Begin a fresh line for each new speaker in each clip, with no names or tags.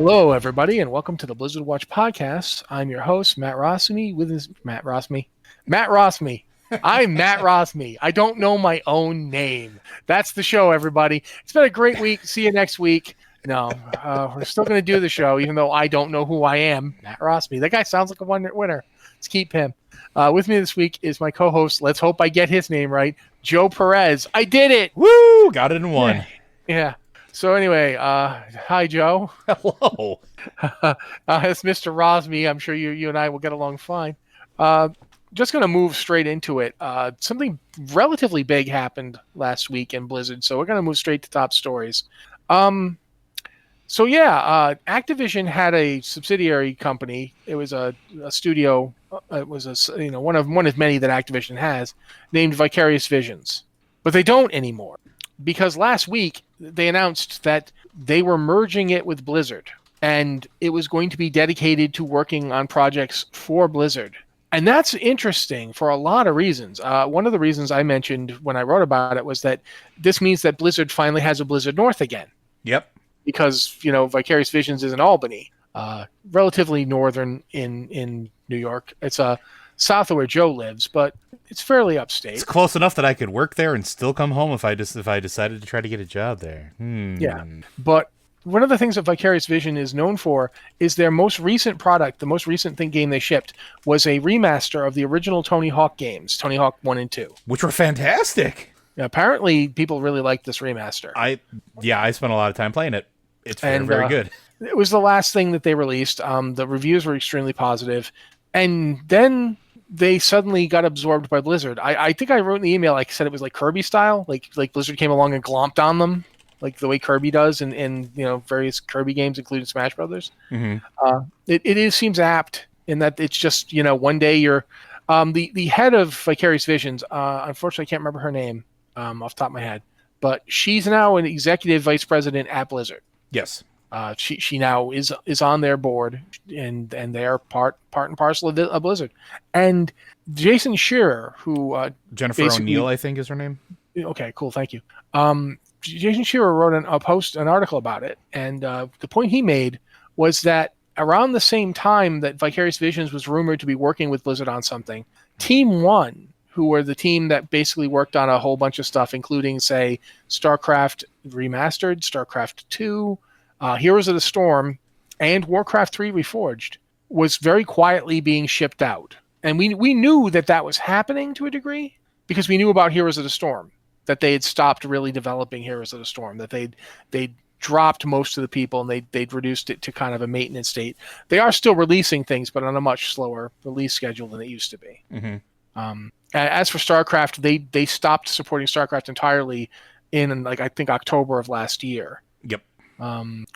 Hello, everybody, and welcome to the Blizzard Watch podcast. I'm your host, Matt Rossme. Matt Rossme. I'm Matt Rossme. I don't know my own name. That's the show, everybody. It's been a great week. See you next week. No, we're still going to do the show, even though I don't know who I am. Matt Rossme. That guy sounds like a winner. Let's keep him. With me this week is my co-host. Let's hope I get his name right. Joe Perez. I did it.
Woo! Got it in one.
Yeah. So anyway, hi, Joe.
Hello.
It's Mr. Rosmi. I'm sure you and I will get along fine. Just going to move straight into it. Something relatively big happened last week in Blizzard, so we're going to move straight to top stories. Activision had a subsidiary company. It was a studio. It was one of many that Activision has, named Vicarious Visions, but they don't anymore because last week they announced that they were merging it with Blizzard, and it was going to be dedicated to working on projects for Blizzard. And that's interesting for a lot of reasons. One of the reasons I mentioned when I wrote about it was that this means that Blizzard finally has a Blizzard North again.
Yep.
Because, Vicarious Visions is in Albany, relatively northern in New York. It's south of where Joe lives, but it's fairly upstate.
It's close enough that I could work there and still come home if I decided to try to get a job there.
Yeah, but one of the things that Vicarious Vision is known for is their most recent product. The most recent game they shipped was a remaster of the original Tony Hawk games, Tony Hawk 1 and 2.
Which were fantastic.
Apparently, people really like this remaster.
I spent a lot of time playing it. It's very good.
It was the last thing that they released. The reviews were extremely positive. And then they suddenly got absorbed by Blizzard. I think I wrote in the email, I said it was like Kirby style. Like Blizzard came along and glomped on them, like the way Kirby does in various Kirby games, including Smash Brothers.
Mm-hmm.
It seems apt in that it's just, one day you're... the head of Vicarious Visions, unfortunately I can't remember her name off the top of my head, but she's now an executive vice president at Blizzard.
Yes.
She now is on their board, and they are part and parcel of Blizzard. And Jason Shearer, who
Jennifer O'Neill, I think is her name.
Okay, cool, thank you. Jason Shearer wrote an article about it, and the point he made was that around the same time that Vicarious Visions was rumored to be working with Blizzard on something, Team One, who were the team that basically worked on a whole bunch of stuff, including, say, Starcraft Remastered, Starcraft 2, Heroes of the Storm, and Warcraft 3 Reforged, was very quietly being shipped out. And we knew that was happening to a degree because we knew about Heroes of the Storm, that they had stopped really developing Heroes of the Storm, that they'd dropped most of the people and they'd reduced it to kind of a maintenance state. They are still releasing things, but on a much slower release schedule than it used to be.
Mm-hmm.
As for StarCraft, they stopped supporting StarCraft entirely in, I think, October of last year.
Yep.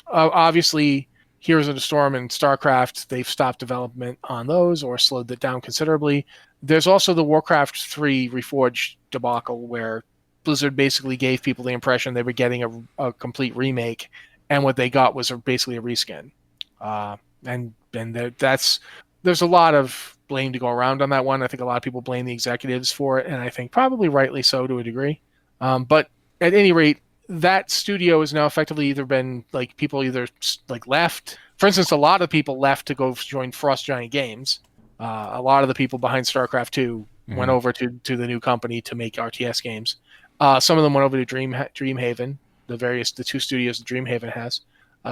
Obviously, Heroes of the Storm and StarCraft, they've stopped development on those or slowed it down considerably. There's also the Warcraft 3 Reforged debacle where Blizzard basically gave people the impression they were getting a complete remake, and what they got was basically a reskin. There's a lot of blame to go around on that one. I think a lot of people blame the executives for it, and I think probably rightly so to a degree. But at any rate, that studio has now effectively either been people left. For instance, a lot of people left to go join Frost Giant Games. A lot of the people behind StarCraft 2 went over to the new company to make RTS games. Some of them went over to Dreamhaven, the two studios that Dreamhaven has.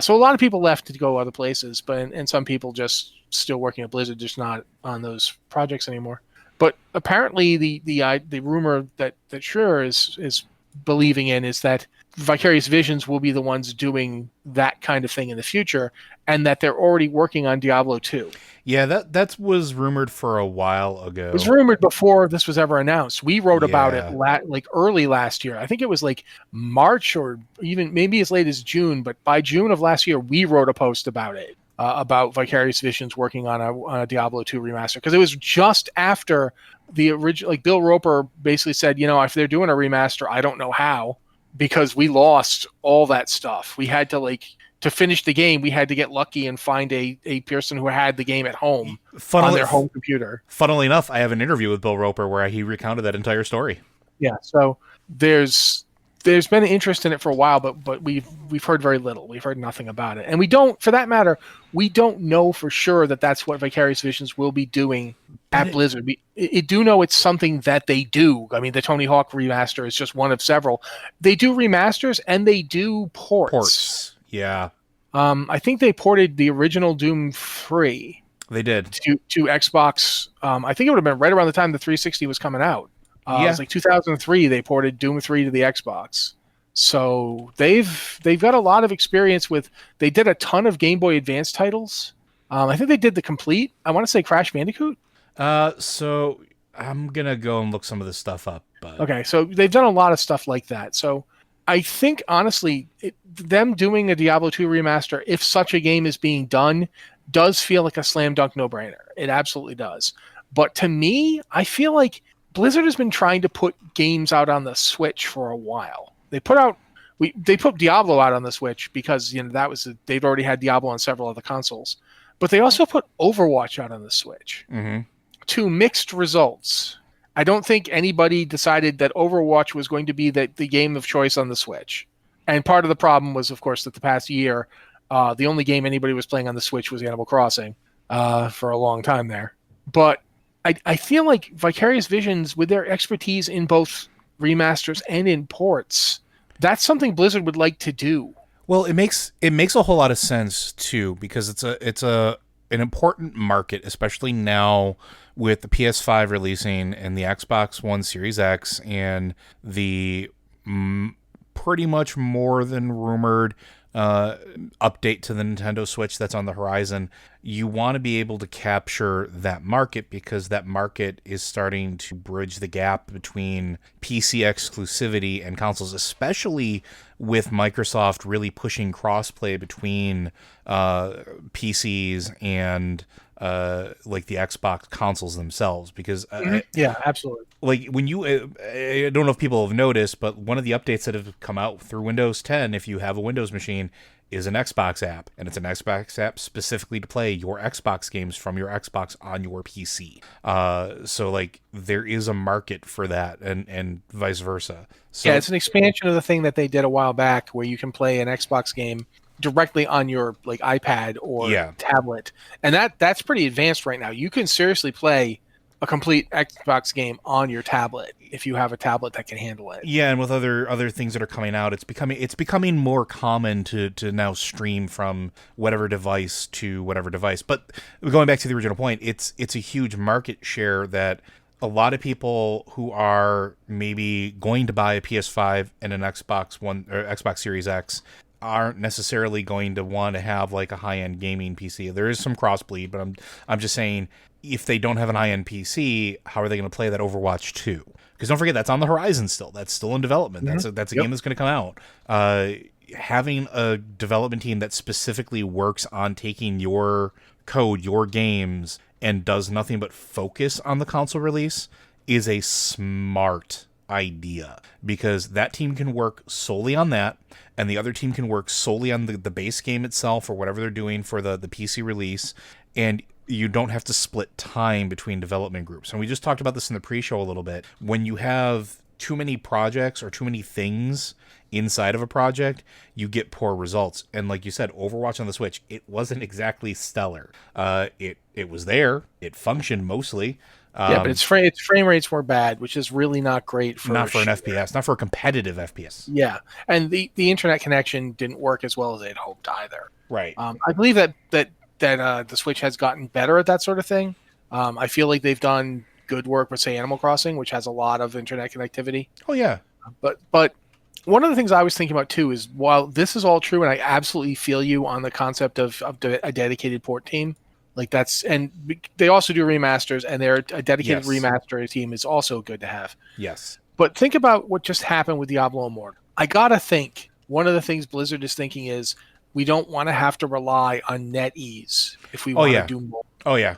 So a lot of people left to go other places, and some people just still working at Blizzard, just not on those projects anymore. But apparently, the rumor that Schreier is believing in is that Vicarious Visions will be the ones doing that kind of thing in the future, and that they're already working on Diablo 2.
Yeah, that was rumored for a while ago.
It was rumored before this was ever announced. We wrote about it early last year. I think it was March or even maybe as late as June, but by June of last year, we wrote a post about it, about Vicarious Visions working on a Diablo 2 remaster, because it was just after the original. Bill Roper basically said, if they're doing a remaster, I don't know how, because we lost all that stuff. We had to finish the game, we had to get lucky and find a person who had the game at home on their home computer.
Funnily enough, I have an interview with Bill Roper where he recounted that entire story.
Yeah, so there's there's been interest in it for a while, but we've heard very little. We've heard nothing about it, and we don't, for that matter, we don't know for sure that that's what Vicarious Visions will be doing
But
at Blizzard. We do know it's something that they do. I mean, the Tony Hawk remaster is just one of several. They do remasters and they do ports.
Yeah,
I think they ported the original Doom 3
they did.
to Xbox. I think it would have been right around the time the 360 was coming out. It was like 2003. They ported Doom 3 to the Xbox. So they've got a lot of experience with. They did a ton of Game Boy Advance titles. I think they did the complete. I want to say Crash Bandicoot.
So I'm gonna go and look some of this stuff up. But
Okay, so they've done a lot of stuff like that. So I think honestly, them doing a Diablo 2 remaster, if such a game is being done, does feel like a slam dunk no brainer. It absolutely does. But to me, I feel like Blizzard has been trying to put games out on the Switch for a while. They put Diablo out on the Switch because they'd already had Diablo on several other consoles, but they also put Overwatch out on the Switch to mixed results. I don't think anybody decided that Overwatch was going to be the game of choice on the Switch, and part of the problem was, of course, that the past year, the only game anybody was playing on the Switch was Animal Crossing for a long time there, but. I feel like Vicarious Visions, with their expertise in both remasters and in ports, that's something Blizzard would like to do.
Well, it makes a whole lot of sense too, because it's an important market, especially now with the PS5 releasing and the Xbox One Series X and the pretty much more than rumored update to the Nintendo Switch that's on the horizon. You want to be able to capture that market because that market is starting to bridge the gap between PC exclusivity and consoles, especially with Microsoft really pushing crossplay between PCs and like the Xbox consoles themselves, because
yeah, absolutely.
like when you I don't know if people have noticed, but one of the updates that have come out through Windows 10, if you have a Windows machine, is an Xbox app, and it's an Xbox app specifically to play your Xbox games from your Xbox on your PC. So like there is a market for that, and vice versa. So
Yeah, it's an expansion of the thing that they did a while back, where you can play an Xbox game directly on your like iPad or tablet, and that's pretty advanced right now. You can seriously play a complete Xbox game on your tablet if you have a tablet that can handle it.
Yeah, and with other things that are coming out, it's becoming more common to now stream from whatever device to whatever device. But going back to the original point, it's a huge market share that a lot of people who are maybe going to buy a PS5 and an Xbox One or Xbox Series X aren't necessarily going to want to have like a high-end gaming PC. There is some crossbleed, but I'm just saying, if they don't have an high-end PC, how are they going to play that Overwatch 2? Because don't forget, that's on the horizon still. That's still in development. That's a game that's going to come out. Having a development team that specifically works on taking your code, your games, and does nothing but focus on the console release is a smart idea, because that team can work solely on that, and the other team can work solely on the base game itself or whatever they're doing for the PC release, and you don't have to split time between development groups. And we just talked about this in the pre-show a little bit. When you have too many projects or too many things inside of a project, you get poor results. And like you said, Overwatch on the Switch, it wasn't exactly stellar. It was there. It functioned mostly.
But its frame rates were bad, which is really not great for
an FPS, not for a competitive FPS.
Yeah, and the internet connection didn't work as well as they'd hoped either.
Right.
I believe that the Switch has gotten better at that sort of thing. I feel like they've done good work with, say, Animal Crossing, which has a lot of internet connectivity.
Oh yeah.
But one of the things I was thinking about too is, while this is all true, and I absolutely feel you on the concept of a dedicated port team, like and they also do remasters, and a dedicated remaster team is also good to have.
Yes.
But think about what just happened with Diablo Immortal. I gotta think one of the things Blizzard is thinking is, we don't want to have to rely on NetEase if we want to do mobile.
Oh yeah.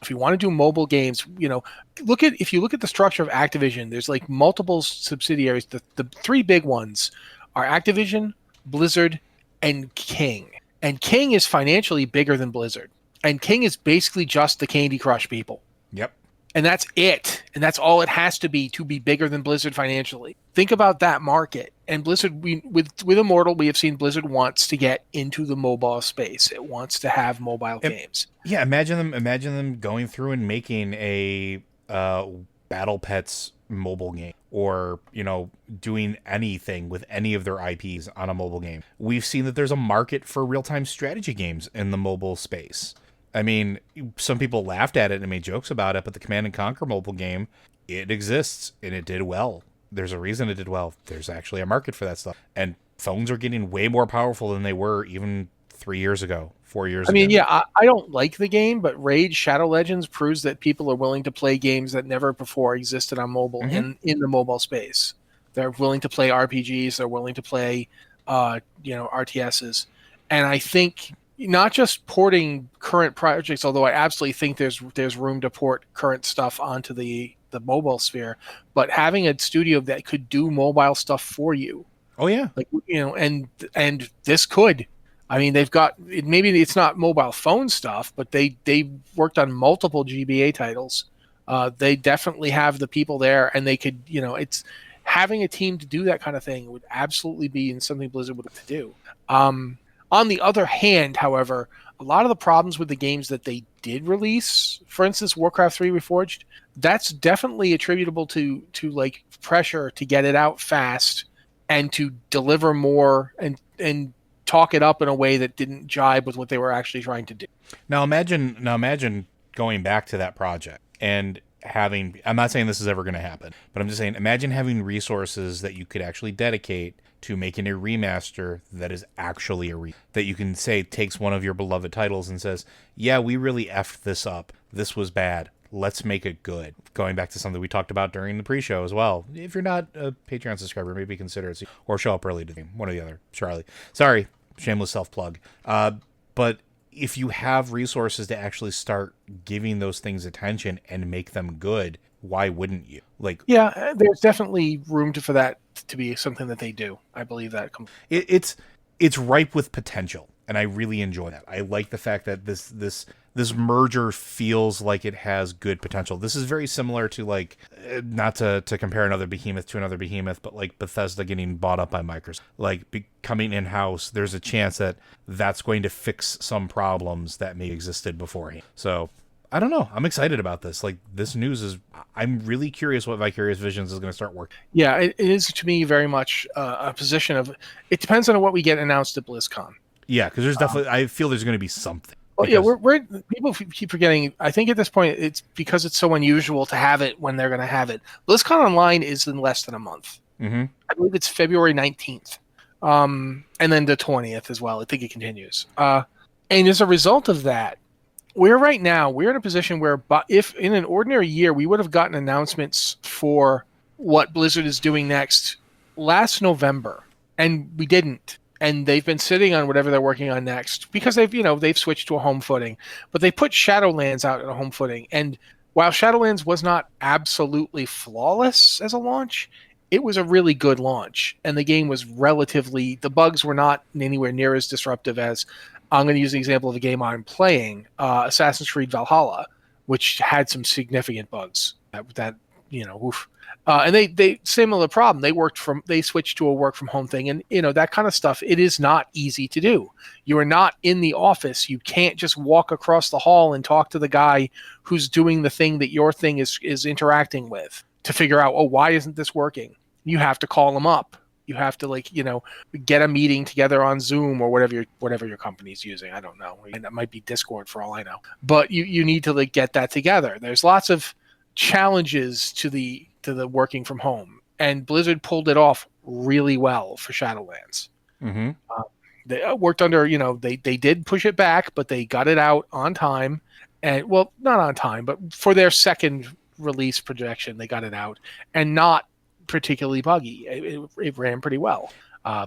If you want to do mobile games, if you look at the structure of Activision, there's like multiple subsidiaries. The three big ones are Activision, Blizzard, and King. And King is financially bigger than Blizzard. And King is basically just the Candy Crush people.
Yep.
And that's it. And that's all it has to be bigger than Blizzard financially. Think about that market. And Blizzard, with Immortal, we have seen Blizzard wants to get into the mobile space. It wants to have mobile games.
Yeah, imagine them going through and making a Battle Pets mobile game, or doing anything with any of their IPs on a mobile game. We've seen that there's a market for real-time strategy games in the mobile space. I mean, some people laughed at it and made jokes about it, but the Command and Conquer mobile game, it exists and it did well. There's a reason it did well. There's actually a market for that stuff. And phones are getting way more powerful than they were even 3 years ago, 4 years ago.
I mean, yeah, I don't like the game, but Raid Shadow Legends proves that people are willing to play games that never before existed on mobile in the mobile space. They're willing to play RPGs. They're willing to play, RTSs. And I think not just porting current projects, although I absolutely think there's room to port current stuff onto the mobile sphere, but having a studio that could do mobile stuff for you.
Oh yeah,
and this could. I mean, they've got, maybe it's not mobile phone stuff, but they worked on multiple GBA titles. They definitely have the people there, and they could, it's having a team to do that kind of thing would absolutely be something Blizzard would have to do. On the other hand, however, a lot of the problems with the games that they did release, for instance, Warcraft 3 Reforged, that's definitely attributable to like pressure to get it out fast and to deliver more and talk it up in a way that didn't jibe with what they were actually trying to do.
Now imagine going back to that project and having, I'm not saying this is ever going to happen, but I'm just saying, imagine having resources that you could actually dedicate to making a remaster that is actually that you can say takes one of your beloved titles and says, yeah, we really effed this up. This was bad. Let's make it good. Going back to something we talked about during the pre-show as well. If you're not a Patreon subscriber, maybe consider it, or show up early to the game. One or the other. Sorry, shameless self-plug. But if you have resources to actually start giving those things attention and make them good, why wouldn't you?
Yeah, there's definitely room for that to be something that they do. I believe that.
It's ripe with potential, and I really enjoy that. I like the fact that this merger feels like it has good potential. This is very similar to not to compare another behemoth to another behemoth, but like Bethesda getting bought up by Microsoft, like becoming in-house. There's a chance that that's going to fix some problems that may existed beforehand. So I don't know. I'm excited about this. This news is, I'm really curious what Vicarious Visions is going to start working.
Yeah, it is to me very much a position of, it depends on what we get announced at BlizzCon.
Yeah, because there's definitely, I feel there's going to be something.
Well, yeah, we're people keep forgetting. I think at this point, it's because it's so unusual to have it when they're going to have it. BlizzCon Online is in less than a month.
Mm-hmm.
I believe it's February 19th, and then the 20th as well. I think it continues. And as a result of that, we're in a position where, if in an ordinary year we would have gotten announcements for what Blizzard is doing next last November, and we didn't. And they've been sitting on whatever they're working on next because they've switched to a home footing. But they put Shadowlands out at a home footing. And while Shadowlands was not absolutely flawless as a launch, it was a really good launch. And the game was the bugs were not anywhere near as disruptive as, I'm going to use the example of a game I'm playing, Assassin's Creed Valhalla, which had some significant bugs. Oof. And they similar problem. They switched to a work from home thing, and that kind of stuff. It is not easy to do. You are not in the office. You can't just walk across the hall and talk to the guy who's doing the thing that your thing is interacting with to figure out, why isn't this working? You have to call them up. You have to get a meeting together on Zoom or whatever your company's using. I don't know. And that might be Discord for all I know. But you need to get that together. There's lots of challenges to the working from home, and Blizzard pulled it off really well for Shadowlands.
Mm-hmm.
They worked under, they did push it back, but they got it out on time, and not on time, but for their second release projection, they got it out, and not particularly buggy. It ran pretty well.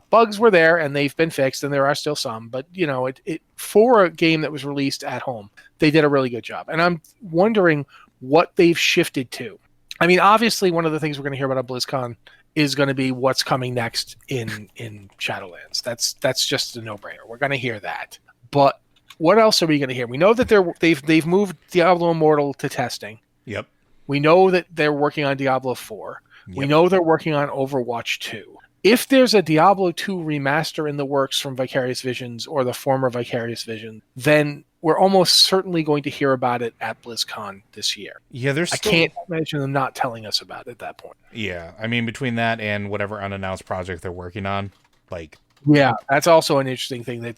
Bugs were there, and they've been fixed, and there are still some, but it for a game that was released at home, they did a really good job. And I'm wondering what they've shifted to. I mean, obviously, one of the things we're going to hear about at BlizzCon is going to be what's coming next in Shadowlands. That's just a no-brainer. We're going to hear that. But what else are we going to hear? We know that they've moved Diablo Immortal to testing.
Yep.
We know that they're working on Diablo 4. We
Yep.
know they're working on Overwatch 2. If there's a Diablo 2 remaster in the works from Vicarious Visions or the former Vicarious Vision, then we're almost certainly going to hear about it at BlizzCon this year.
Yeah, there's
I
still.
can't imagine them not telling us about it at that point.
Yeah, I mean, between that and whatever unannounced project they're working on, like,
Yeah, that's also an interesting thing that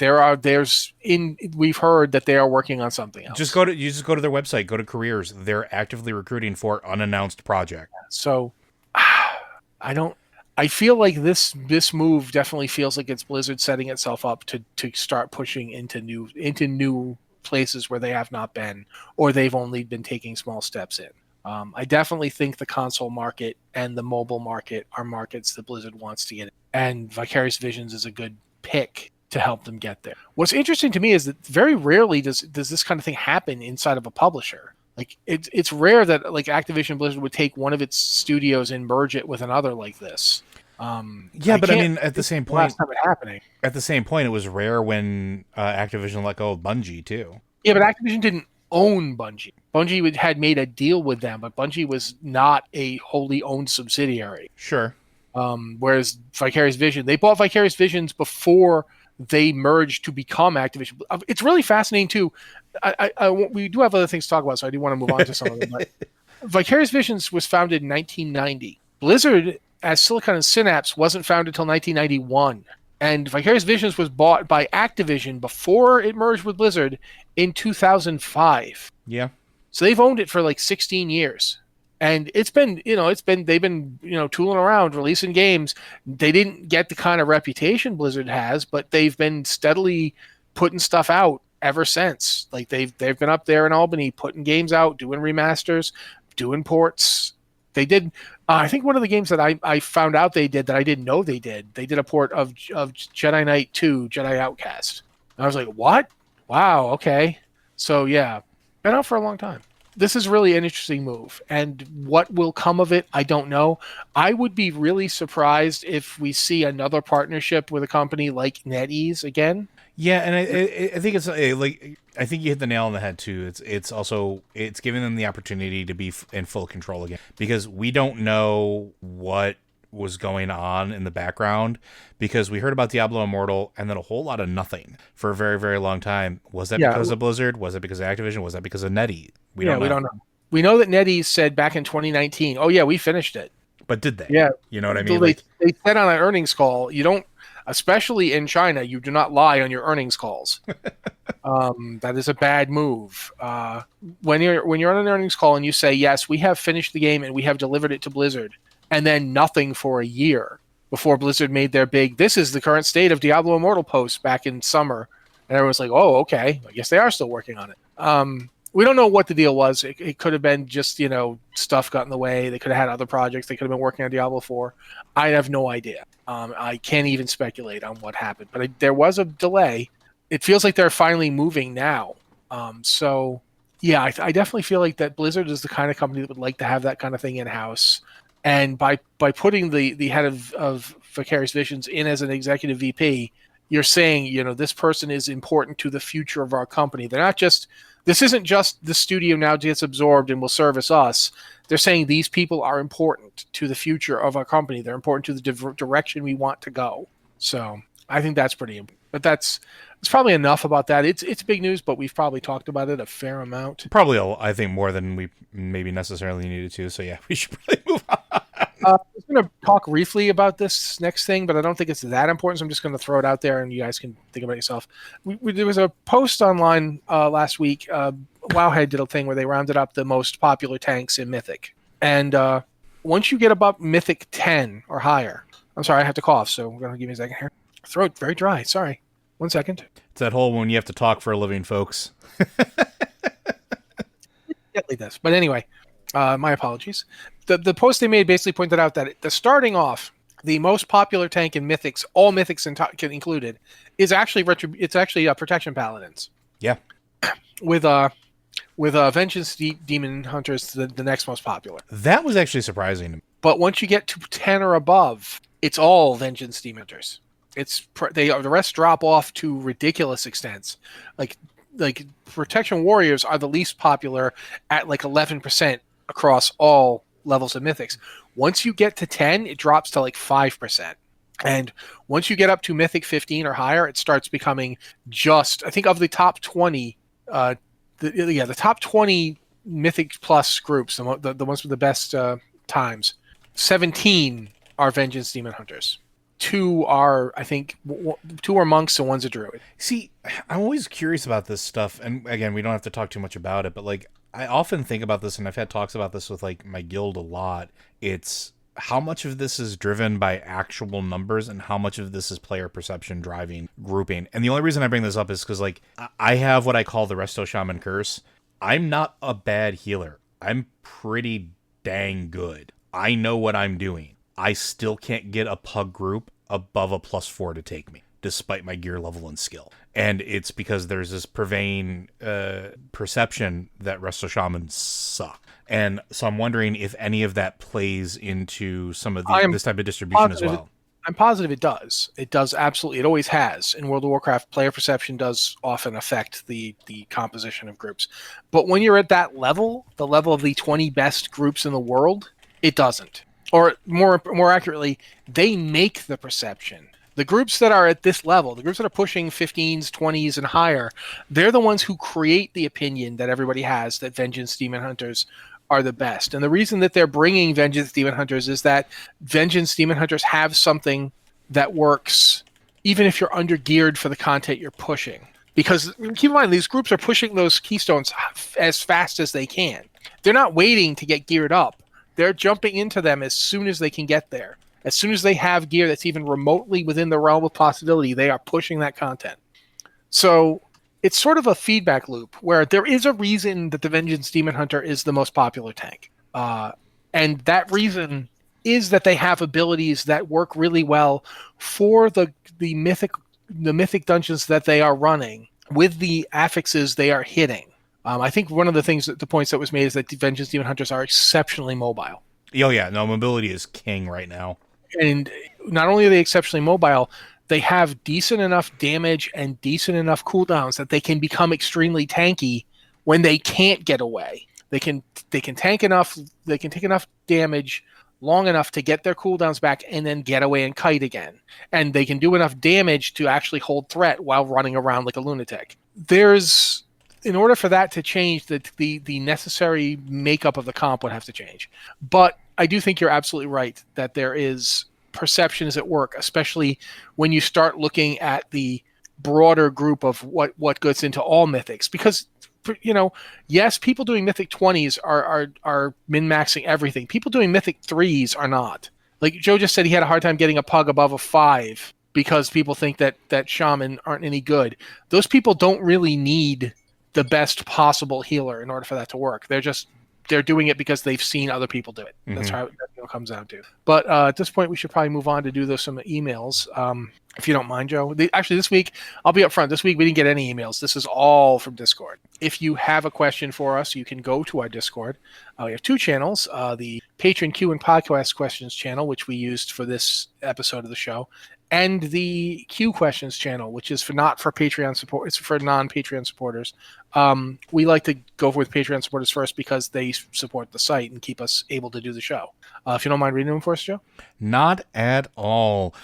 we've heard that they are working on something else.
you just go to their website, go to careers. They're actively recruiting for unannounced project.
So I feel like this move definitely feels like it's Blizzard setting itself up to start pushing into new places where they have not been, or they've only been taking small steps in. I definitely think the console market and the mobile market are markets that Blizzard wants to get in, and Vicarious Visions is a good pick to help them get there. What's interesting to me is that very rarely does this kind of thing happen inside of a publisher. Like it's rare that like Activision Blizzard would take one of its studios and merge it with another like this.
Yeah, but I mean, at the same point,
last time it happening.
At the same point, it was rare when Activision let go of Bungie too.
Yeah, but Activision didn't own Bungie. Bungie had made a deal with them, but Bungie was not a wholly owned subsidiary.
Sure.
Whereas Vicarious Vision, they bought Vicarious Visions before they merged to become Activision. It's really fascinating too. We do have other things to talk about, so I do want to move on to some of them. But Vicarious Visions was founded in 1990. Blizzard, as Silicon and Synapse, wasn't founded until 1991. And Vicarious Visions was bought by Activision before it merged with Blizzard in 2005.
Yeah.
So they've owned it for like 16 years. And they've been tooling around, releasing games. They didn't get the kind of reputation Blizzard has, but they've been steadily putting stuff out ever since. Like they've been up there in Albany putting games out, doing remasters, doing ports. They did. I think one of the games that I found out they did that I didn't know they did a port of Jedi Knight 2, Jedi Outcast. And I was like, what? Wow, okay. So yeah, been out for a long time. This is really an interesting move, and what will come of it, I don't know. I would be really surprised if we see another partnership with a company like NetEase again.
Yeah, and I think it's like I think you hit the nail on the head too. It's also giving them the opportunity to be in full control again, because we don't know what was going on in the background, because we heard about Diablo Immortal and then a whole lot of nothing for a very, very long time. Was that because of Blizzard? Was it because of Activision? Was that because of NetEase? We don't know.
We know that NetEase said back in 2019, oh yeah, we finished it.
But did they?
Yeah.
You know what I mean?
They said on an earnings call, you don't, especially in China, you do not lie on your earnings calls. That is a bad move. When you're on an earnings call and you say, yes, we have finished the game and we have delivered it to Blizzard, and then nothing for a year before Blizzard made their big, this is the current state of Diablo Immortal post back in summer. And everyone's like, oh, okay, I guess they are still working on it. We don't know what the deal was. It could have been just, stuff got in the way. They could have had other projects. They could have been working on Diablo 4. I have no idea. I can't even speculate on what happened. But there was a delay. It feels like they're finally moving now. So, yeah, I definitely feel like that Blizzard is the kind of company that would like to have that kind of thing in-house. And by putting the head of Vicarious Visions in as an executive VP, you're saying, this person is important to the future of our company. They're not just... This isn't just the studio now gets absorbed and will service us. They're saying these people are important to the future of our company. They're important to the direction we want to go. So I think that's pretty important. But it's probably enough about that. It's big news, but we've probably talked about it a fair amount.
Probably, I think, more than we maybe necessarily needed to. So yeah, we should probably move on.
I was going to talk briefly about this next thing, but I don't think it's that important, so I'm just going to throw it out there, and you guys can think about it yourself. There was a post online last week. Wowhead did a thing where they rounded up the most popular tanks in Mythic. And once you get above Mythic 10 or higher... I'm sorry, I have to cough, so we're going to give me a second here. Throat very dry, sorry. 1 second.
It's that whole when you have to talk for a living, folks.
Definitely this. But anyway... my apologies. The post they made basically pointed out that starting off, the most popular tank in Mythics, all Mythics included, is actually Protection Paladins.
Yeah.
With Vengeance Demon Hunters, the next most popular.
That was actually surprising to me.
But once you get to 10 or above, it's all Vengeance Demon Hunters. The rest drop off to ridiculous extents. Like Protection Warriors are the least popular at like 11% across all levels of Mythics. Once you get to 10, it drops to like 5%. And once you get up to Mythic 15 or higher, it starts becoming just, I think of the top 20, the top 20 Mythic Plus groups, the ones with the best times, 17 are Vengeance Demon Hunters. Two are, I think, two are monks and one's a druid.
See, I'm always curious about this stuff, and again, we don't have to talk too much about it, but like, I often think about this, and I've had talks about this with like my guild a lot. It's how much of this is driven by actual numbers and how much of this is player perception driving grouping. And the only reason I bring this up is because like I have what I call the Resto Shaman curse. I'm not a bad healer. I'm pretty dang good. I know what I'm doing. I still can't get a pug group above a +4 to take me, despite my gear level and skill. And it's because there's this pervading perception that Resto Shamans suck. And so I'm wondering if any of that plays into some of this type of distribution as well.
I'm positive it does. It does absolutely. It always has. In World of Warcraft, player perception does often affect the composition of groups. But when you're at that level, the level of the 20 best groups in the world, it doesn't. Or more accurately, they make the perception. The groups that are at this level, the groups that are pushing 15s, 20s, and higher, they're the ones who create the opinion that everybody has that Vengeance Demon Hunters are the best. And the reason that they're bringing Vengeance Demon Hunters is that Vengeance Demon Hunters have something that works even if you're under-geared for the content you're pushing. Because keep in mind, these groups are pushing those keystones as fast as they can. They're not waiting to get geared up. They're jumping into them as soon as they can get there. As soon as they have gear that's even remotely within the realm of possibility, they are pushing that content. So it's sort of a feedback loop where there is a reason that the Vengeance Demon Hunter is the most popular tank. And that reason is that they have abilities that work really well for the mythic dungeons that they are running with the affixes they are hitting. I think one of the points that was made is that the Vengeance Demon Hunters are exceptionally mobile.
Oh yeah, no, mobility is king right now.
And not only are they exceptionally mobile, they have decent enough damage and decent enough cooldowns that they can become extremely tanky when they can't get away. They can tank enough, they can take enough damage long enough to get their cooldowns back and then get away and kite again. And they can do enough damage to actually hold threat while running around like a lunatic. In order for that to change, the necessary makeup of the comp would have to change. But I do think you're absolutely right that there is perceptions at work, especially when you start looking at the broader group of what goes into all mythics. Because, yes, people doing mythic 20s are min-maxing everything. People doing mythic 3s are not. Like Joe just said, he had a hard time getting a pug above a 5 because people think that shaman aren't any good. Those people don't really need the best possible healer in order for that to work. They're doing it because they've seen other people do it. Mm-hmm. That's how it comes down to. But at this point, we should probably move on to do some emails. If you don't mind, Joe. Actually, this week, I'll be up front. This week, we didn't get any emails. This is all from Discord. If you have a question for us, you can go to our Discord. We have two channels, the Patron Q and Podcast Questions channel, which we used for this episode of the show, and the Q Questions channel, which is not for Patreon support. It's for non-Patreon supporters. We like to go with Patreon supporters first because they support the site and keep us able to do the show. If you don't mind reading them for us, Joe?
Not at all.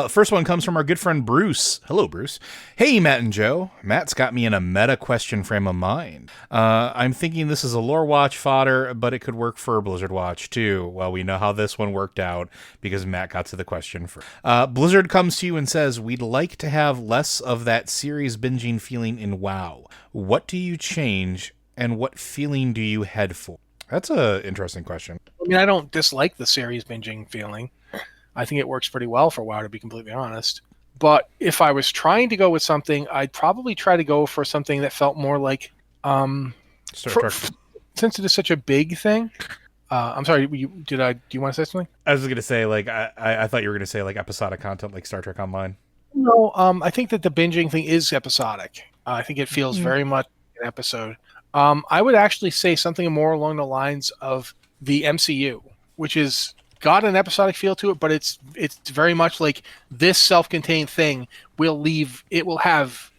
First one comes from our good friend Bruce. Hello, Bruce. Hey, Matt and Joe. Matt's got me in a meta question frame of mind. I'm thinking this is a lore watch fodder, but it could work for Blizzard Watch too. Well, we know how this one worked out because Matt got to the question first. Blizzard comes to you and says, we'd like to have less of that series binging feeling in WoW. What do you change and what feeling do you head for? That's an interesting question.
I mean, I don't dislike the series binging feeling. I think it works pretty well for WoW, to be completely honest. But if I was trying to go with something, I'd probably try to go for something that felt more like... since it is such a big thing... I'm sorry, do you want to say something?
I was going to say, like, I thought you were going to say, like, episodic content like Star Trek Online.
No, I think that the binging thing is episodic. I think it feels very much an episode. I would actually say something more along the lines of the MCU, which is got an episodic feel to it, but it's very much like this self-contained thing it will have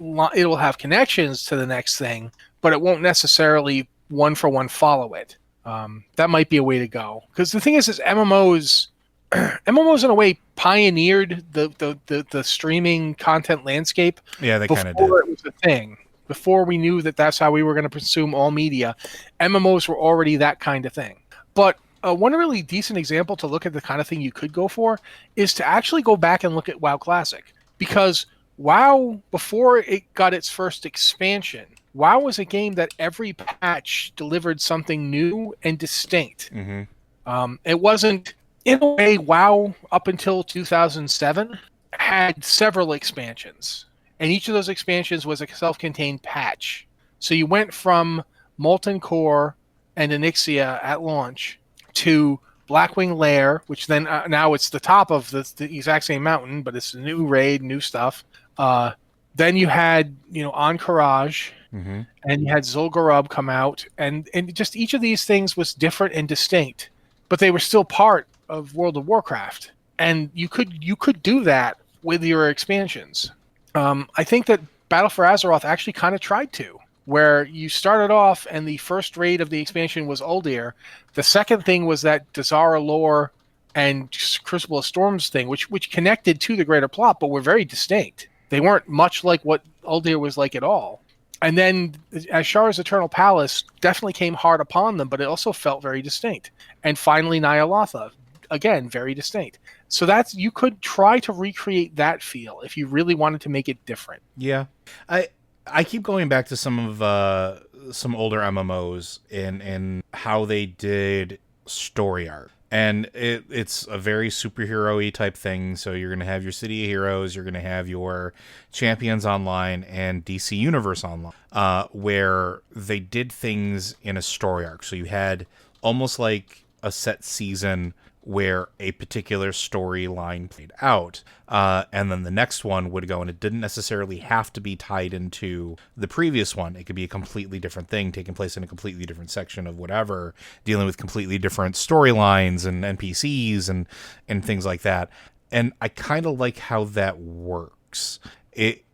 connections to the next thing, but it won't necessarily one for one follow it. That might be a way to go. Because the thing is MMOs in a way pioneered the streaming content landscape
Yeah, they kind of did.
before it was a thing. Before we knew that that's how we were going to consume all media, MMOs were already that kind of thing. But one really decent example to look at the kind of thing you could go for is to actually go back and look at WoW Classic. Because WoW, before it got its first expansion, WoW was a game that every patch delivered something new and distinct.
Mm-hmm.
It wasn't, in a way, WoW up until 2007 had several expansions, and each of those expansions was a self-contained patch. So you went from Molten Core and Onyxia at launch to Blackwing Lair, which then now it's the top of the exact same mountain, but it's a new raid, new stuff. Then you had Encourage,
Mm-hmm.
and you had Zul'Gurub come out, and just each of these things was different and distinct, but they were still part of World of Warcraft, and you could do that with your expansions. I think that Battle for Azeroth actually kind of tried to, where you started off and the first raid of the expansion was Uldir. The second thing was that Dazara lore and Crucible of Storms thing, which connected to the greater plot, but were very distinct. They weren't much like what Uldir was like at all. And then Ashara's Eternal Palace definitely came hard upon them, but it also felt very distinct. And finally, Ny'alotha, again, very distinct. So you could try to recreate that feel if you really wanted to make it different.
Yeah, I keep going back to some of some older MMOs and how they did story arc. And it's a very superhero-y type thing. So you're going to have your City of Heroes, you're going to have your Champions Online and DC Universe Online, where they did things in a story arc. So you had almost like a set season where a particular storyline played out. And then the next one would go, and it didn't necessarily have to be tied into the previous one. It could be a completely different thing taking place in a completely different section of whatever, dealing with completely different storylines and NPCs and things like that. And I kind of like how that works.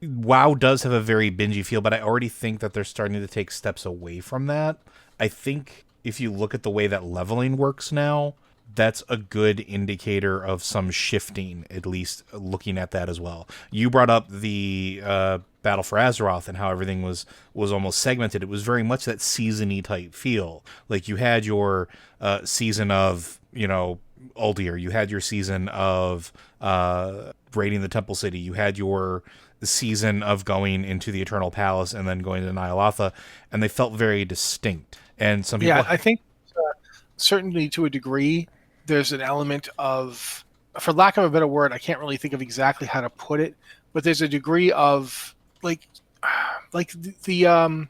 WoW does have a very bingey feel, but I already think that they're starting to take steps away from that. I think if you look at the way that leveling works now, that's a good indicator of some shifting, at least looking at that as well. You brought up the Battle for Azeroth and how everything was almost segmented. It was very much that season-y type feel. Like you had your season of, Uldir. You had your season of raiding the Temple City. You had your season of going into the Eternal Palace and then going to Ny'alotha, and they felt very distinct. And some people...
Yeah, I think certainly to a degree, there's an element of, for lack of a better word, I can't really think of exactly how to put it, but there's a degree of like the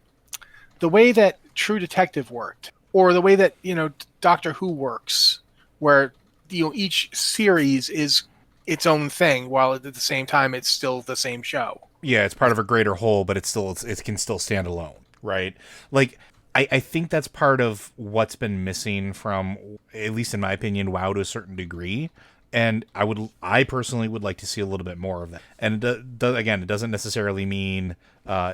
way that True Detective worked, or the way that Doctor Who works, where each series is its own thing, while at the same time it's still the same show.
Yeah, it's part of a greater whole, but it can still stand alone, right? Like, I think that's part of what's been missing from, at least in my opinion, WoW to a certain degree. And I personally would like to see a little bit more of that. And again, it doesn't necessarily mean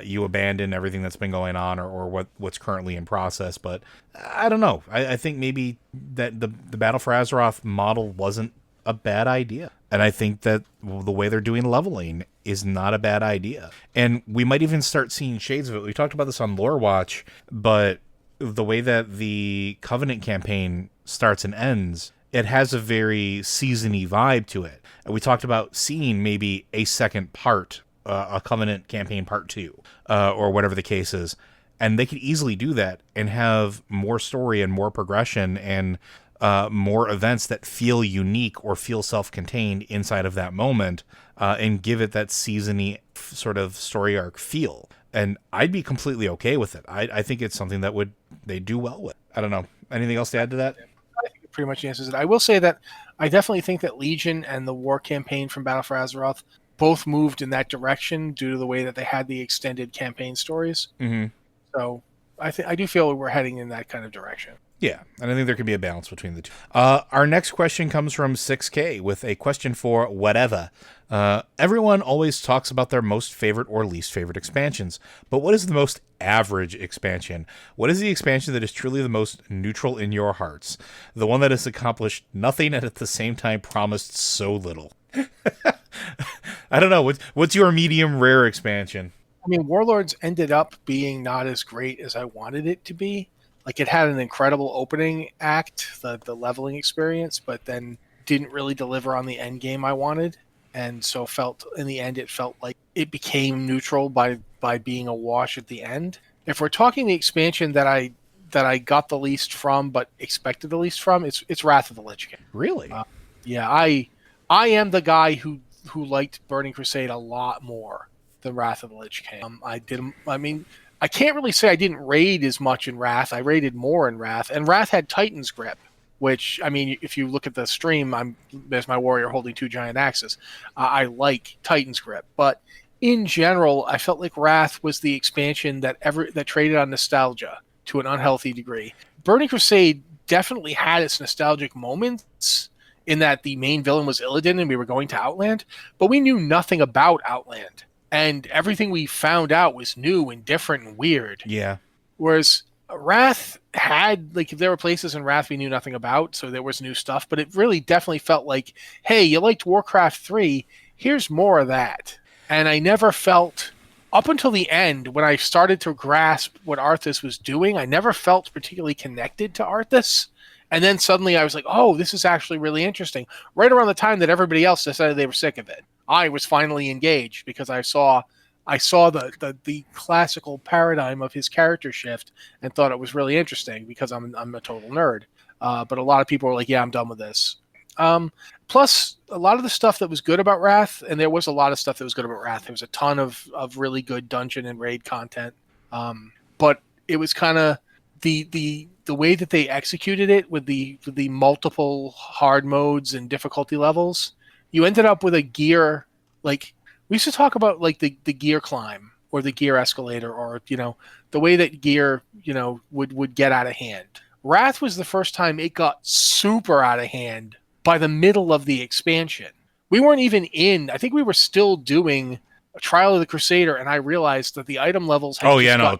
you abandon everything that's been going on or what's currently in process. But I don't know. I think maybe that the Battle for Azeroth model wasn't a bad idea. And I think that the way they're doing leveling is not a bad idea. And we might even start seeing shades of it. We talked about this on Lore Watch, but the way that the Covenant campaign starts and ends, it has a very season-y vibe to it. And we talked about seeing maybe a second part, a Covenant campaign part 2, or whatever the case is. And they could easily do that and have more story and more progression and more events that feel unique or feel self-contained inside of that moment, and give it that season-y sort of story arc feel. And I'd be completely okay with it. I think it's something that they do well with. I don't know. Anything else to add to that?
I think it pretty much answers it. I will say that I definitely think that Legion and the war campaign from Battle for Azeroth both moved in that direction due to the way that they had the extended campaign stories.
Mm-hmm.
So I do feel we're heading in that kind of direction.
Yeah, and I think there could be a balance between the two. Our next question comes from 6K with a question for whatever. Everyone always talks about their most favorite or least favorite expansions, but what is the most average expansion? What is the expansion that is truly the most neutral in your hearts? The one that has accomplished nothing and at the same time promised so little. I don't know. What's your medium rare expansion?
I mean, Warlords ended up being not as great as I wanted it to be. Like it had an incredible opening act, the leveling experience, but then didn't really deliver on the end game I wanted, and so felt in the end it felt like it became neutral by being a wash at the end. If we're talking the expansion that I got the least from but expected the least from, it's Wrath of the Lich King.
Really?
Yeah, I am the guy who liked Burning Crusade a lot more than Wrath of the Lich King. I didn't. I mean, I can't really say I didn't raid as much in Wrath. I raided more in Wrath, and Wrath had Titan's Grip, which I mean, if you look at the stream, there's my warrior holding two giant axes. I like Titan's Grip, but in general, I felt like Wrath was the expansion that traded on nostalgia to an unhealthy degree. Burning Crusade definitely had its nostalgic moments in that the main villain was Illidan and we were going to Outland, but we knew nothing about Outland. And everything we found out was new and different and weird.
Yeah.
Whereas Wrath had, like, there were places in Wrath we knew nothing about, so there was new stuff, but it really definitely felt like, hey, you liked Warcraft 3, here's more of that. And I never felt, up until the end, when I started to grasp what Arthas was doing, I never felt particularly connected to Arthas. And then suddenly I was like, oh, this is actually really interesting. Right around the time that everybody else decided they were sick of it, I was finally engaged because I saw the classical paradigm of his character shift and thought it was really interesting because I'm a total nerd. But a lot of people were like, yeah, I'm done with this. Plus, a lot of the stuff that was good about Wrath, and there was a lot of stuff that was good about Wrath. There was a ton of really good dungeon and raid content. But it was kind of the way that they executed it with the multiple hard modes and difficulty levels. You ended up with a gear, like, we used to talk about like the gear climb or the gear escalator, or the way that gear would get out of hand. Wrath was the first time it got super out of hand by the middle of the expansion. We weren't even in, I think we were still doing a Trial of the Crusader, and I realized that the item levels had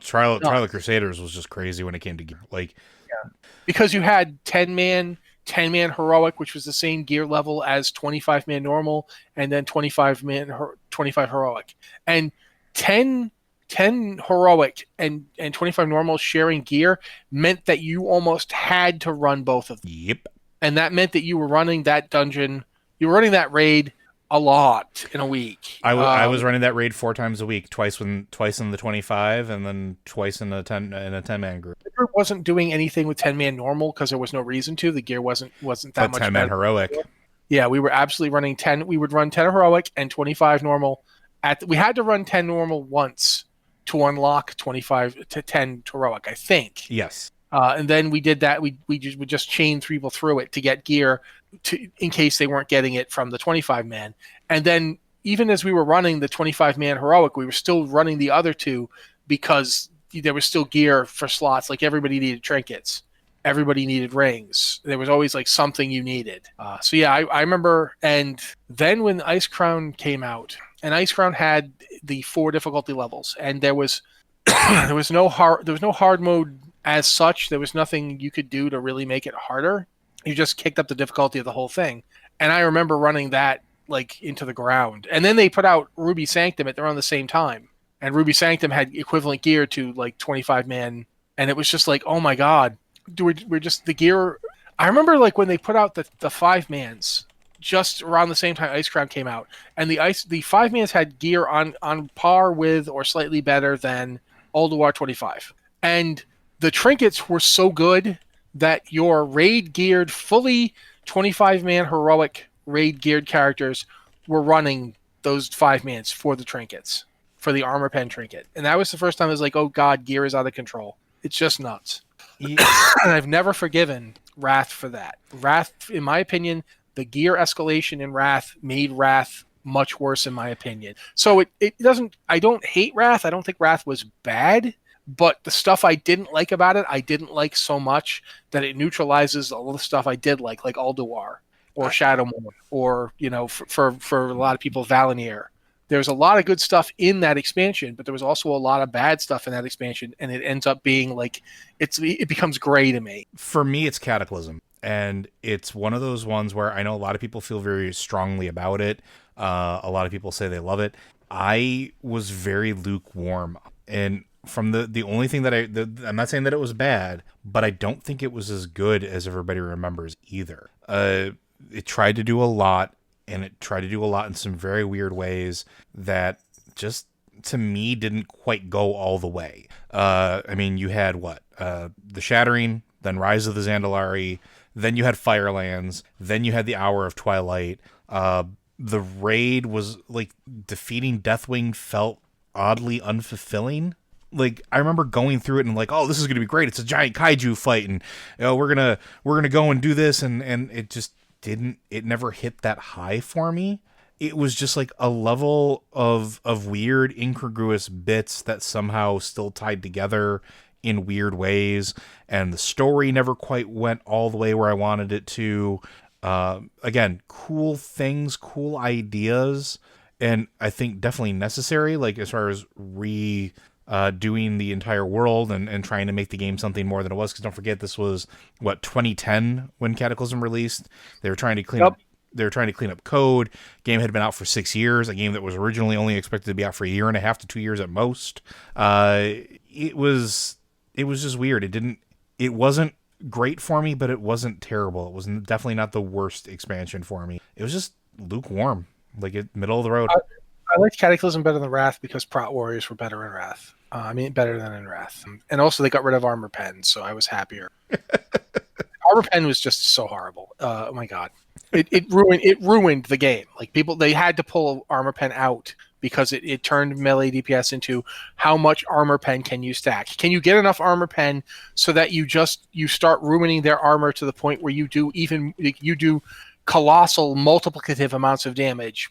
Trial of Crusaders was just crazy when it came to gear. Like,
yeah. Because you had 10-man heroic, which was the same gear level as 25-man normal, and then 25 heroic. And 10 heroic and 25 normal sharing gear meant that you almost had to run both of them.
Yep.
And that meant that you were running that dungeon, you were running that raid a lot in a week.
I was running that raid 4 times a week, twice in the 25, and then twice in a 10-man group.
The group wasn't doing anything with 10-man normal because there was no reason to. The gear wasn't that much.
10-man heroic.
Yeah, we were absolutely running 10. We would run 10 heroic and 25 normal. We had to run 10 normal once to unlock 25 to 10 heroic, I think.
Yes.
And then we did that. We just chain people through it to get gear in case they weren't getting it from the 25-man. And then even as we were running the 25-man heroic, we were still running the other two because there was still gear for slots. Like, everybody needed trinkets. Everybody needed rings. There was always like something you needed. So yeah, I remember. And then when Ice Crown came out, and Ice Crown had the 4 difficulty levels, and there was there was no hard mode as such. There was nothing you could do to really make it harder. You just kicked up the difficulty of the whole thing. And I remember running that like into the ground. And then they put out Ruby Sanctum at around the same time. And Ruby Sanctum had equivalent gear to like 25-man. And it was just like, oh my God, we're just the gear. I remember like when they put out the 5-mans just around the same time Ice Crown came out. And the 5-mans had gear on par with or slightly better than Ulduar 25. And the trinkets were so good that your raid geared, fully 25-man heroic raid geared characters were running those 5-mans for the trinkets, for the armor pen trinket. And that was the first time I was like, oh God, gear is out of control. It's just nuts. Yeah. And I've never forgiven Wrath for that. Wrath, in my opinion, the gear escalation in Wrath made Wrath much worse, in my opinion. So it doesn't, I don't hate Wrath. I don't think Wrath was bad. But the stuff I didn't like about it, I didn't like so much that it neutralizes all the stuff I did like Ulduar or Shadowmoon, or for a lot of people, Valinir. There's a lot of good stuff in that expansion, but there was also a lot of bad stuff in that expansion, and it ends up being like it becomes gray to me.
For me, it's Cataclysm, and it's one of those ones where I know a lot of people feel very strongly about it. A lot of people say they love it. I was very lukewarm, and from the only thing that I'm not saying that it was bad, but I don't think it was as good as everybody remembers either. It tried to do a lot, and it tried to do a lot in some very weird ways that just, to me, didn't quite go all the way. I mean, you had what? The Shattering, then Rise of the Zandalari, then you had Firelands, then you had the Hour of Twilight. The raid was, like, defeating Deathwing felt oddly unfulfilling. Like, I remember going through it and like, oh, this is going to be great. It's a giant kaiju fight, and we're gonna go and do this, and it just didn't. It never hit that high for me. It was just like a level of weird, incongruous bits that somehow still tied together in weird ways, and the story never quite went all the way where I wanted it to. Again, cool things, cool ideas, and I think definitely necessary, like as far as doing the entire world and trying to make the game something more than it was. Because don't forget, this was 2010 when Cataclysm released. They were trying to clean up. They were trying to clean up code. Game had been out for 6 years. A game that was originally only expected to be out for 1.5 to 2 years at most. It was just weird. It wasn't great for me, but it wasn't terrible. It was definitely not the worst expansion for me. It was just lukewarm, like middle of the road.
I liked Cataclysm better than Wrath because Prot Warriors were better in Wrath. Better than in Wrath. And also they got rid of Armor Pen, so I was happier. Armor Pen was just so horrible. Oh my god. It ruined the game. Like, they had to pull Armor Pen out because it turned melee DPS into how much Armor Pen can you stack? Can you get enough Armor Pen so that you start ruining their armor to the point where you do colossal multiplicative amounts of damage,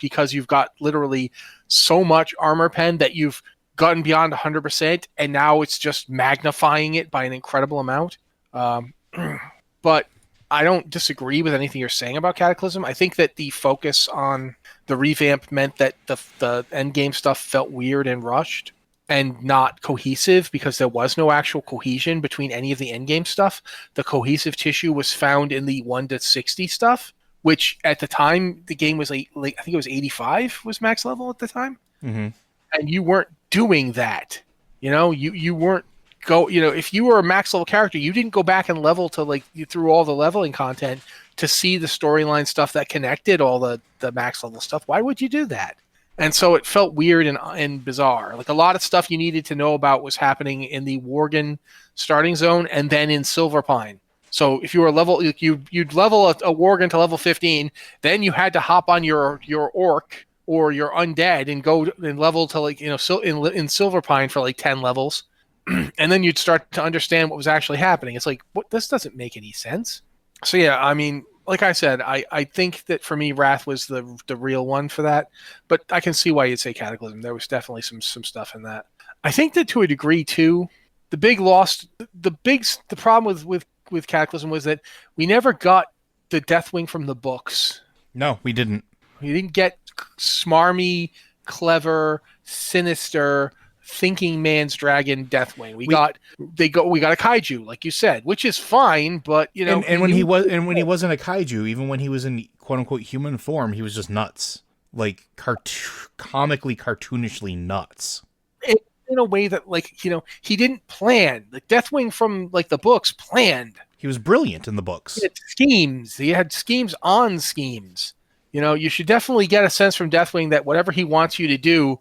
because you've got literally so much Armor Pen that you've gotten beyond 100%, and now it's just magnifying it by an incredible amount. But I don't disagree with anything you're saying about Cataclysm. I think that the focus on the revamp meant that the end game stuff felt weird and rushed and not cohesive, because there was no actual cohesion between any of the end game stuff. The cohesive tissue was found in the 1 to 60 stuff, which at the time the game was like I think it was 85 was max level at the time.
Mm-hmm.
And you weren't doing that. You weren't if you were a max level character, you didn't go back and level to through all the leveling content to see the storyline stuff that connected all the max level stuff. Why would you do that? And so it felt weird and bizarre. Like, a lot of stuff you needed to know about was happening in the Worgen starting zone and then in Silverpine. So if you were you'd level a Worgen to level 15, then you had to hop on your orc or your undead and go and level to in Silverpine for 10 levels. And then you'd start to understand what was actually happening. It's like, what? This doesn't make any sense. So yeah, I mean, like I said, I think that for me, Wrath was the real one for that. But I can see why you'd say Cataclysm. There was definitely some stuff in that. I think that to a degree too, the problem with Cataclysm was that we never got the Deathwing from the books.
No, we didn't.
We didn't get smarmy, clever, sinister, thinking man's dragon Deathwing. We got a kaiju, like you said, which is fine, but when he wasn't a kaiju, even when he was in quote unquote human form, he was just nuts, like comically, cartoonishly nuts. In a way that he didn't plan. The Deathwing from the books planned.
He was brilliant in the books.
He had schemes. He had schemes on schemes. You should definitely get a sense from Deathwing that whatever he wants you to do,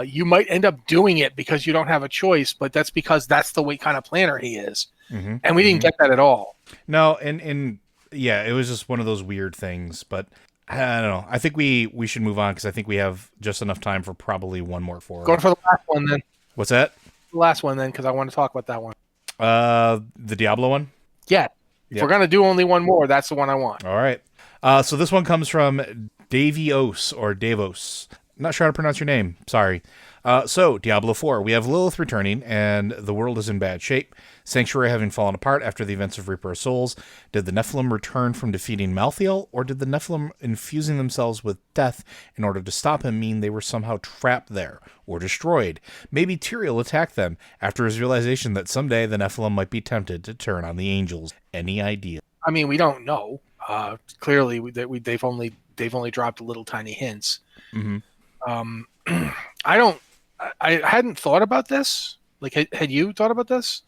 you might end up doing it because you don't have a choice, but that's because that's the way kind of planner he is. Mm-hmm. And we didn't get that at all.
No, and yeah, it was just one of those weird things, but I don't know. I think we should move on because I think we have just enough time for probably one more forward.
Going for the last one then.
What's that?
The last one then, because I want to talk about that one.
The Diablo one?
Yeah. If we're going to do only one more, that's the one I want.
All right. So this one comes from Davos. Not sure how to pronounce your name. Sorry. So, Diablo 4, we have Lilith returning, and the world is in bad shape. Sanctuary having fallen apart after the events of Reaper of Souls. Did the Nephalem return from defeating Malthael, or did the Nephalem infusing themselves with death in order to stop him mean they were somehow trapped there, or destroyed? Maybe Tyrael attacked them after his realization that someday the Nephalem might be tempted to turn on the angels. Any idea?
I mean, we don't know. Clearly, they've only dropped little tiny hints.
Mm-hmm.
I don't. I hadn't thought about this. Like, had you thought about this?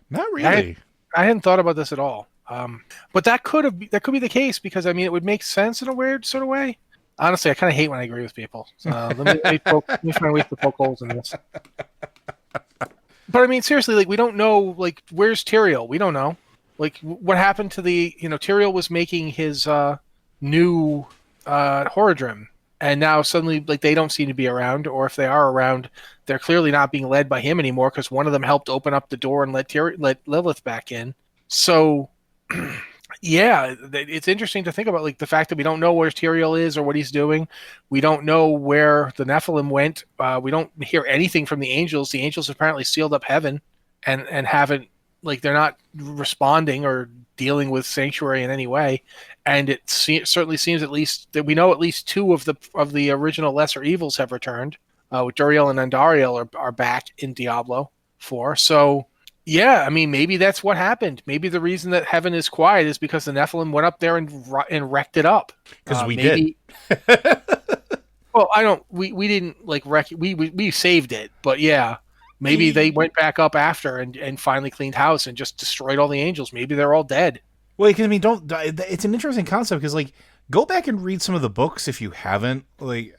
Not really.
I hadn't thought about this at all. But that could be the case, because I mean, it would make sense in a weird sort of way. Honestly, I kind of hate when I agree with people. So let me find ways to poke holes in this. But I mean, seriously, like, we don't know. Like, where's Tyrael? We don't know. Like, what happened to Tyrael was making his new Horadrim, and now suddenly, like, they don't seem to be around, or if they are around, they're clearly not being led by him anymore, because one of them helped open up the door and let Lilith back in. So, yeah, it's interesting to think about, like, the fact that we don't know where Tyrael is or what he's doing. We don't know where the Nephilim went. We don't hear anything from the angels. The angels apparently sealed up heaven and haven't, like, they're not responding or dealing with Sanctuary in any way. And it certainly seems, at least, that we know at least two of the original lesser evils have returned. With Duriel and Andariel are back in Diablo 4. So, yeah, I mean, maybe that's what happened. Maybe the reason that heaven is quiet is because the Nephilim went up there and wrecked it up.
Because we did.
Well, I don't. We didn't, like, wreck it. We saved it, but yeah. Maybe they went back up after and finally cleaned house and just destroyed all the angels. Maybe they're all dead.
Well, because I mean, it's an interesting concept, because, like, go back and read some of the books if you haven't. Like,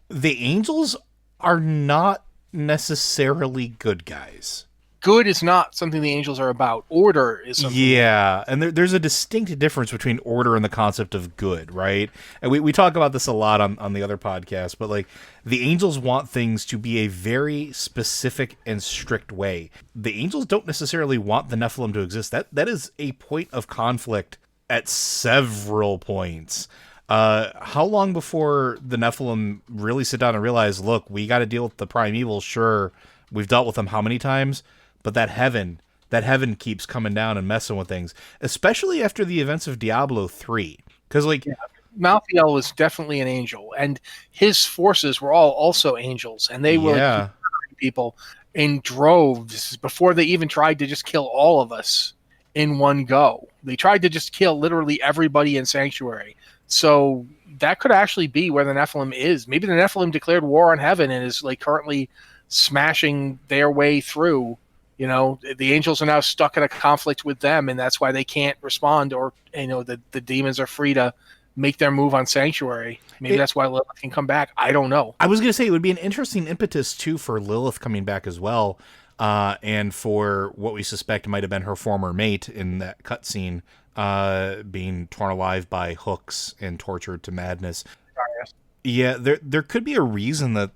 the angels are not necessarily good guys.
Good is not something the angels are about. Order is something.
Yeah, and there's a distinct difference between order and the concept of good, right? And we talk about this a lot on the other podcast, but, like, the angels want things to be a very specific and strict way. The angels don't necessarily want the Nephilim to exist. That is a point of conflict at several points. How long before the Nephilim really sit down and realize, look, we got to deal with the prime evil? Sure, we've dealt with them how many times? But that heaven keeps coming down and messing with things, especially after the events of Diablo 3. Because, like,
yeah. Malthael was definitely an angel, and his forces were all also angels, and they were like, people in droves before they even tried to just kill all of us in one go. They tried to just kill literally everybody in Sanctuary. So that could actually be where the Nephilim is. Maybe the Nephilim declared war on heaven and is, like, currently smashing their way through. You know, the angels are now stuck in a conflict with them, and that's why they can't respond, or, the demons are free to make their move on Sanctuary. Maybe that's why Lilith can come back. I don't know.
I was going to say, it would be an interesting impetus, too, for Lilith coming back as well, and for what we suspect might have been her former mate in that cutscene, being torn alive by hooks and tortured to madness. Yeah, there could be a reason that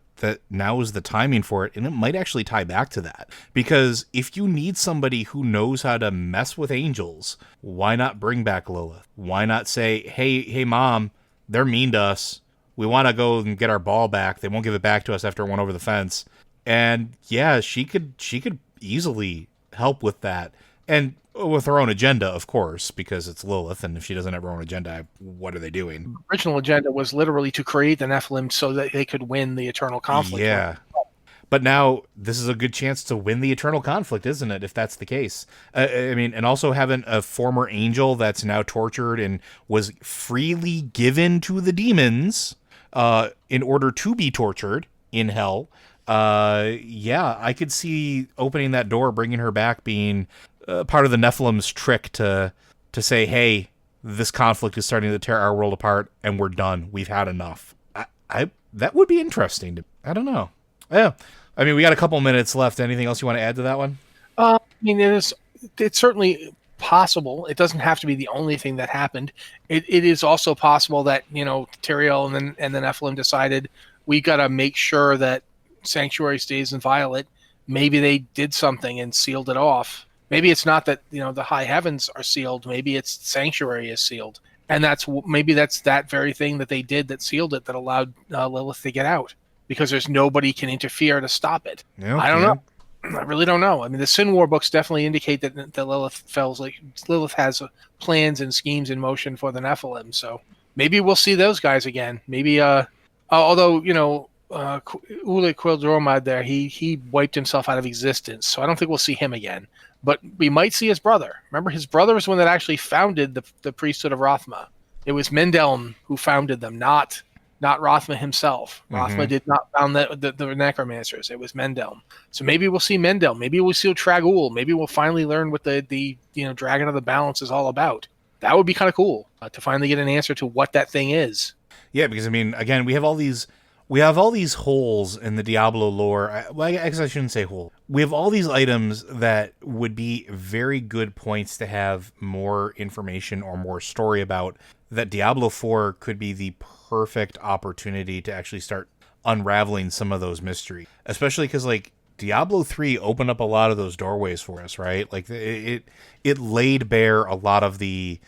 now is the timing for it, and it might actually tie back to that. Because if you need somebody who knows how to mess with angels, why not bring back Lilith? Why not say, hey, Mom, they're mean to us. We want to go and get our ball back. They won't give it back to us after it went over the fence. And yeah, she could easily help with that. And with her own agenda, of course, because it's Lilith, and if she doesn't have her own agenda, what are they doing?
The original agenda was literally to create the Nephilim so that they could win the eternal conflict.
Yeah. But now this is a good chance to win the eternal conflict, isn't it, if that's the case? I mean, and also having a former angel that's now tortured and was freely given to the demons in order to be tortured in hell. Yeah, I could see opening that door, bringing her back, being part of the Nephilim's trick to say, hey, this conflict is starting to tear our world apart, and we're done. We've had enough. That would be interesting. I don't know. Yeah. I mean, we got a couple minutes left. Anything else you want to add to that one?
I mean, it's certainly possible. It doesn't have to be the only thing that happened. It is also possible that, Tyrael and the Nephilim decided, we got to make sure that Sanctuary stays inviolate. Maybe they did something and sealed it off. Maybe it's not that, the high heavens are sealed. Maybe it's Sanctuary is sealed. And maybe that's that very thing that they did that sealed it, that allowed Lilith to get out. because there's nobody can interfere to stop it. I don't
Okay.
know. I really don't know. I mean, the Sin War books definitely indicate that Lilith has plans and schemes in motion for the Nephalem. So maybe we'll see those guys again. Maybe, although Ulic Quildromad there, he wiped himself out of existence, so I don't think we'll see him again. But we might see his brother. Remember, his brother was the one that actually founded the priesthood of Rothma. It was Mendelm who founded them, not Rothma himself. Rothma did not found the necromancers. It was Mendelm. So maybe we'll see Mendelm. Maybe we'll see Trag'Oul. Maybe we'll finally learn what the Dragon of the Balance is all about. That would be kind of cool to finally get an answer to what that thing is.
Yeah, because I mean, again, we have all these holes in the Diablo lore. Well, I guess I shouldn't say hole. We have all these items that would be very good points to have more information or more story about. That Diablo 4 could be the perfect opportunity to actually start unraveling some of those mysteries. Especially because, like, Diablo 3 opened up a lot of those doorways for us, right? Like, it laid bare a lot of the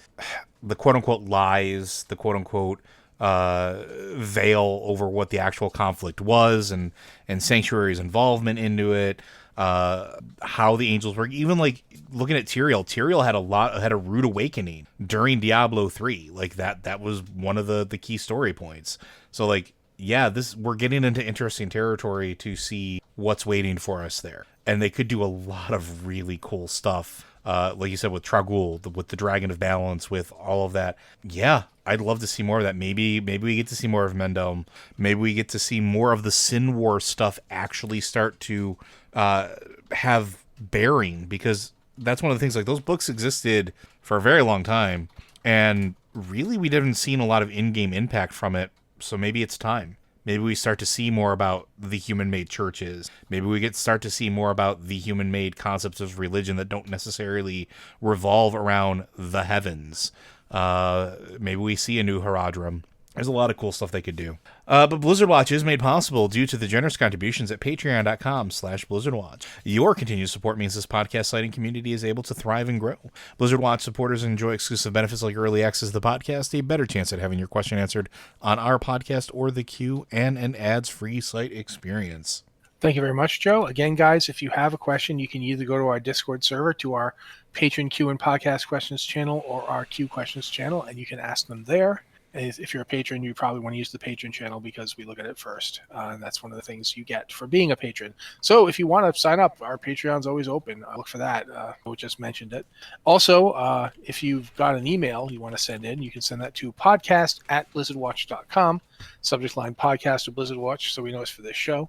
quote-unquote lies, the quote-unquote veil over what the actual conflict was, and Sanctuary's involvement into it, how the angels work. Even like looking at Tyrael had a rude awakening during Diablo 3. Like that was one of the key story points. So like, yeah, we're getting into interesting territory to see what's waiting for us there. And they could do a lot of really cool stuff. Like you said, with Trag'Oul, with the Dragon of Balance, with all of that. Yeah, I'd love to see more of that. Maybe we get to see more of Mendelm. Maybe we get to see more of the Sin War stuff actually start to have bearing, because that's one of the things. Like, those books existed for a very long time, and really we didn't see a lot of in-game impact from it. So maybe it's time. Maybe we start to see more about the human-made churches. Maybe we start to see more about the human-made concepts of religion that don't necessarily revolve around the heavens. Maybe we see a new Haradrim. There's a lot of cool stuff they could do. But Blizzard Watch is made possible due to the generous contributions at patreon.com/BlizzardWatch. Your continued support means this podcast site and community is able to thrive and grow. Blizzard Watch supporters enjoy exclusive benefits like early access to the podcast, a better chance at having your question answered on our podcast or the queue, and an ads-free site experience.
Thank you very much, Joe. Again, guys, if you have a question, you can either go to our Discord server, to our Patreon Q and Podcast Questions channel, or our Q Questions channel, and you can ask them there. If you're a patron, you probably want to use the patron channel because we look at it first. And that's one of the things you get for being a patron. So if you want to sign up, our Patreon's always open. Look for that. We just mentioned it. Also, if you've got an email you want to send in, you can send that to podcast@blizzardwatch.com. Subject line podcast or Blizzard Watch, so we know it's for this show.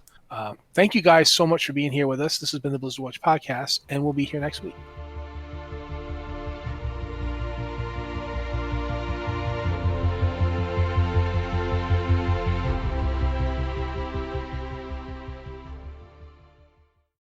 Thank you guys so much for being here with us. This has been the Blizzard Watch podcast, and we'll be here next week.